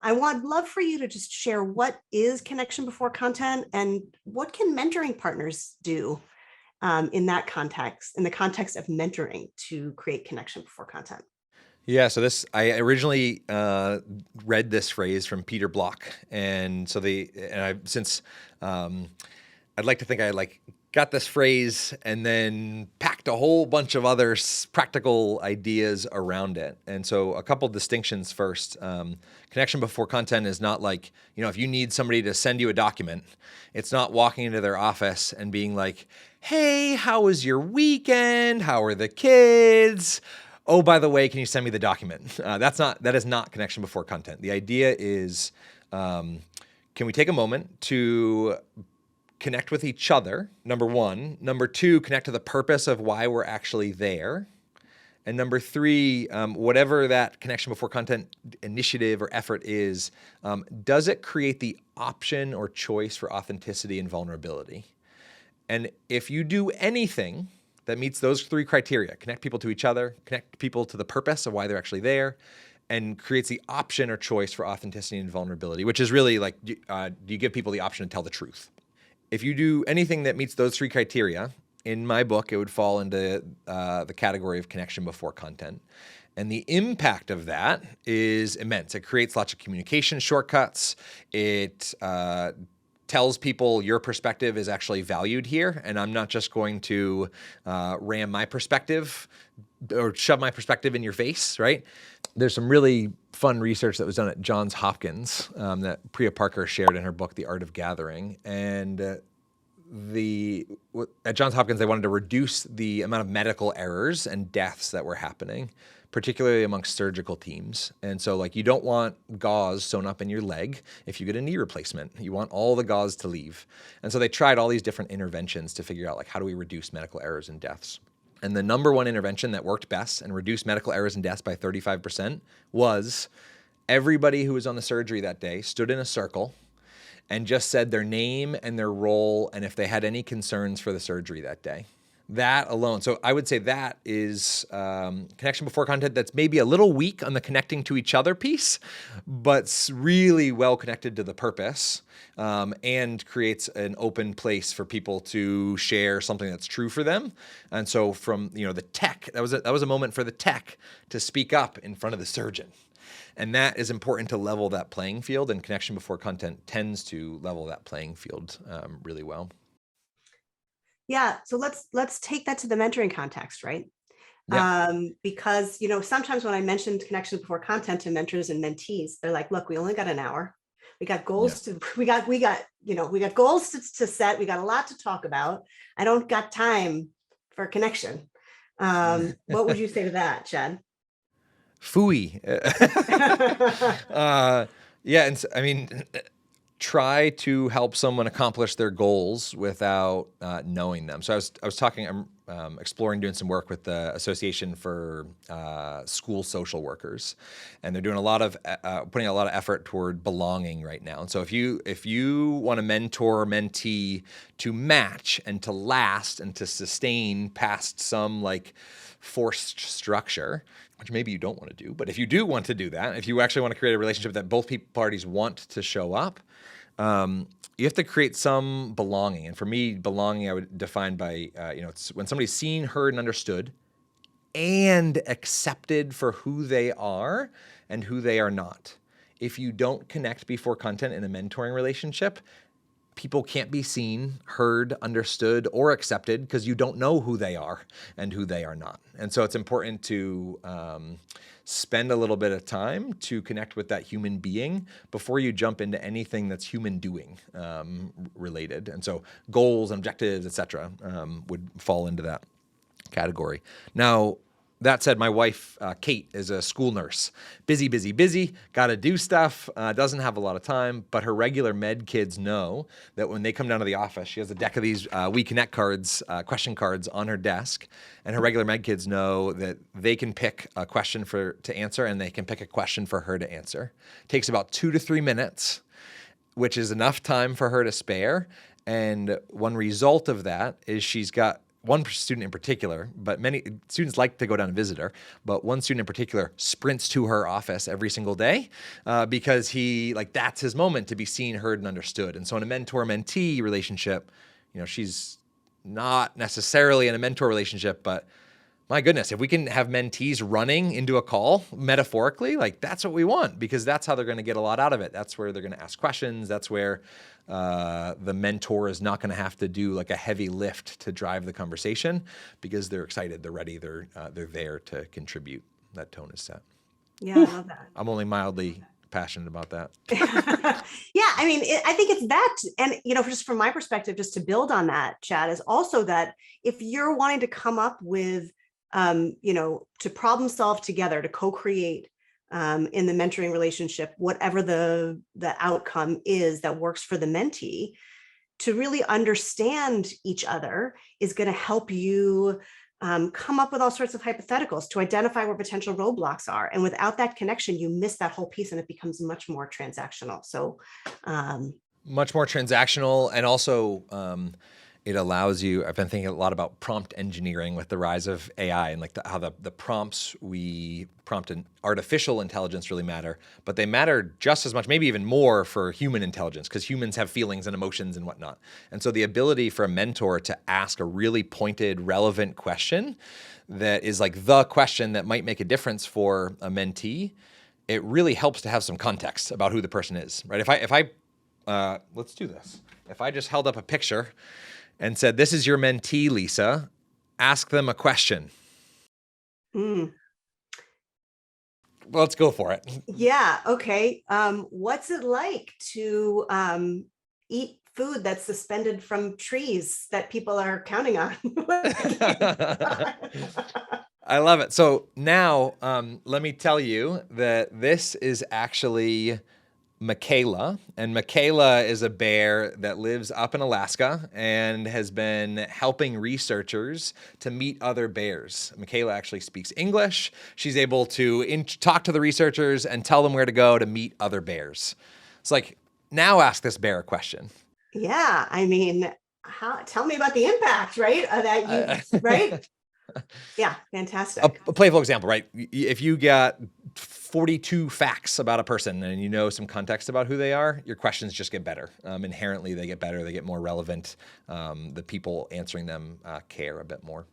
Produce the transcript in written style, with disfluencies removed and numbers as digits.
I would love for you to just share what is connection before content and what can mentoring partners do in that context, in the context of mentoring to create connection before content. Yeah, so I originally read this phrase from Peter Block, and I'd like to think I got this phrase and then packed a whole bunch of other practical ideas around it. And so a couple distinctions first. Connection before content is not like, if you need somebody to send you a document, it's not walking into their office and being like, hey, how was your weekend? How are the kids? Oh, by the way, can you send me the document? That is not connection before content. The idea is, can we take a moment to connect with each other, number one. Number two, connect to the purpose of why we're actually there. And number three, whatever that connection before content initiative or effort is, does it create the option or choice for authenticity and vulnerability? And if you do anything that meets those three criteria, connect people to each other, connect people to the purpose of why they're actually there, and creates the option or choice for authenticity and vulnerability, which is really like, do you give people the option to tell the truth? If you do anything that meets those three criteria, in my book, it would fall into the category of connection before content. And the impact of that is immense. It creates lots of communication shortcuts. It tells people your perspective is actually valued here, and I'm not just going to ram my perspective or shove my perspective in your face, right? There's some really fun research that was done at Johns Hopkins that Priya Parker shared in her book, The Art of Gathering. And at Johns Hopkins, they wanted to reduce the amount of medical errors and deaths that were happening, particularly amongst surgical teams. And so you don't want gauze sewn up in your leg if you get a knee replacement. You want all the gauze to leave. And so they tried all these different interventions to figure out how do we reduce medical errors and deaths. And the number one intervention that worked best and reduced medical errors and deaths by 35% was everybody who was on the surgery that day stood in a circle and just said their name and their role and if they had any concerns for the surgery that day. That alone. So I would say that is connection before content that's maybe a little weak on the connecting to each other piece, but really well connected to the purpose and creates an open place for people to share something that's true for them. And so from the tech, that was a moment for the tech to speak up in front of the surgeon. And that is important to level that playing field, and connection before content tends to level that playing field really well. Yeah, so let's take that to the mentoring context, right? Yeah. Because sometimes when I mentioned connection before content to mentors and mentees, they're like, "Look, we only got an hour. We got goals we got goals to set. We got a lot to talk about. I don't got time for connection." What would you say to that, Chad? Phooey. Yeah, and I mean, try to help someone accomplish their goals without knowing them. So I was talking. I'm exploring doing some work with the Association for School Social Workers, and they're doing putting a lot of effort toward belonging right now. And so if you want a mentor or mentee to match and to last and to sustain past some forced structure, which maybe you don't want to do, but if you do want to do that, if you actually want to create a relationship that both parties want to show up, you have to create some belonging. And for me, belonging I would define by, it's when somebody's seen, heard, and understood and accepted for who they are and who they are not. If you don't connect before content in a mentoring relationship, people can't be seen, heard, understood, or accepted because you don't know who they are and who they are not. And so it's important to spend a little bit of time to connect with that human being before you jump into anything that's human doing related. And so goals, objectives, etc., would fall into that category. Now, that said, my wife, Kate, is a school nurse. Busy, got to do stuff, doesn't have a lot of time, but her regular med kids know that when they come down to the office, she has a deck of these We Connect cards, question cards on her desk, and her regular med kids know that they can pick a question to answer, and they can pick a question for her to answer. It takes about 2 to 3 minutes, which is enough time for her to spare, and one result of that is she's got one student in particular, but many students like to go down and visit her, but one student in particular sprints to her office every single day because that's his moment to be seen, heard, and understood. And so in a mentor-mentee relationship, she's not necessarily in a mentor relationship, but my goodness, if we can have mentees running into a call metaphorically, that's what we want, because that's how they're going to get a lot out of it. That's where they're going to ask questions. That's where the mentor is not going to have to do a heavy lift to drive the conversation, because they're excited, they're ready, they're there to contribute. That tone is set. Yeah, I love that. I'm only mildly passionate about that. Yeah, I mean, I think it's that. And, just from my perspective, just to build on that, Chad, is also that if you're wanting to come up with to problem solve together, to co-create in the mentoring relationship, whatever the outcome is that works for the mentee, to really understand each other is going to help you come up with all sorts of hypotheticals to identify where potential roadblocks are. And without that connection, you miss that whole piece, and it becomes much more transactional. So much more transactional, and also it allows you, I've been thinking a lot about prompt engineering with the rise of AI, and how the prompts we prompt in artificial intelligence really matter, but they matter just as much, maybe even more, for human intelligence, because humans have feelings and emotions and whatnot. And so the ability for a mentor to ask a really pointed, relevant question that is the question that might make a difference for a mentee, it really helps to have some context about who the person is, right? If I let's do this. If I just held up a picture and said, "This is your mentee, Lisa. Ask them a question." Let's go for it. Yeah. Okay. What's it like to eat food that's suspended from trees that people are counting on? I love it. So now let me tell you that this is actually Michaela, and Michaela is a bear that lives up in Alaska and has been helping researchers to meet other bears. Michaela actually speaks English. She's able to talk to the researchers and tell them where to go to meet other bears. It's now ask this bear a question. Yeah, I mean, tell me about the impact, right? Right? Yeah, fantastic. A playful example, right? If you got 42 facts about a person and you know some context about who they are, your questions just get better. Inherently, they get better. They get more relevant. The people answering them care a bit more.